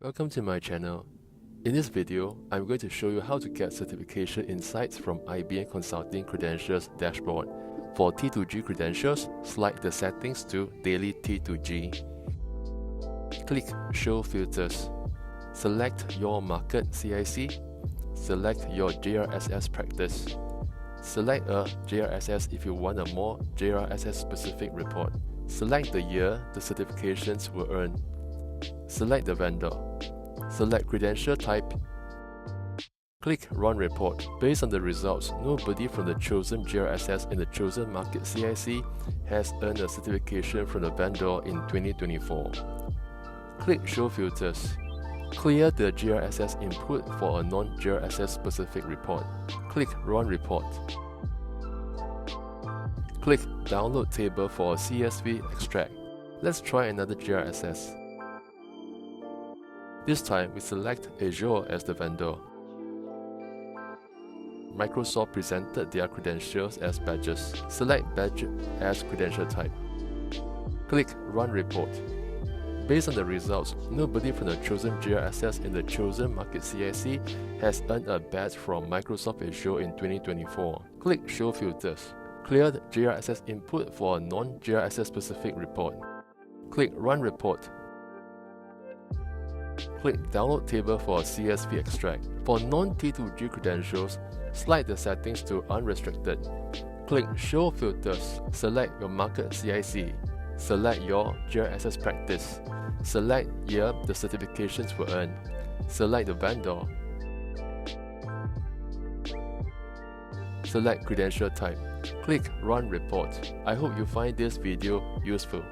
Welcome to my channel. In this video, I'm going to show you how to get certification insights from IBM Consulting Credentials dashboard. For T2G credentials, slide the settings to Daily T2G. Click Show Filters. Select your market CIC. Select your JRSS practice. Select a JRSS if you want a more JRSS specific report. Select the year the certifications were earned. Select the vendor. Select credential type. Click Run Report. Based on the results, nobody from the chosen JRSS in the chosen market CIC has earned a certification from the vendor in 2024. Click Show Filters. Clear the JRSS input for a non-JRSS specific report. Click Run Report. Click Download Table for a CSV extract. Let's try another JRSS. This time, we select Azure as the vendor. Microsoft presented their credentials as badges. Select Badge as credential type. Click Run Report. Based on the results, nobody from the chosen JRSS in the chosen market CIC has earned a badge from Microsoft Azure in 2024. Click Show Filters. Clear the JRSS input for a non-JRSS specific report. Click Run Report. Click Download Table for a CSV extract. For non-T2G credentials, slide the settings to Unrestricted. Click Show Filters. Select your market CIC. Select your JRSS practice. Select year the certifications were earned. Select the vendor. Select credential type. Click Run Report. I hope you find this video useful.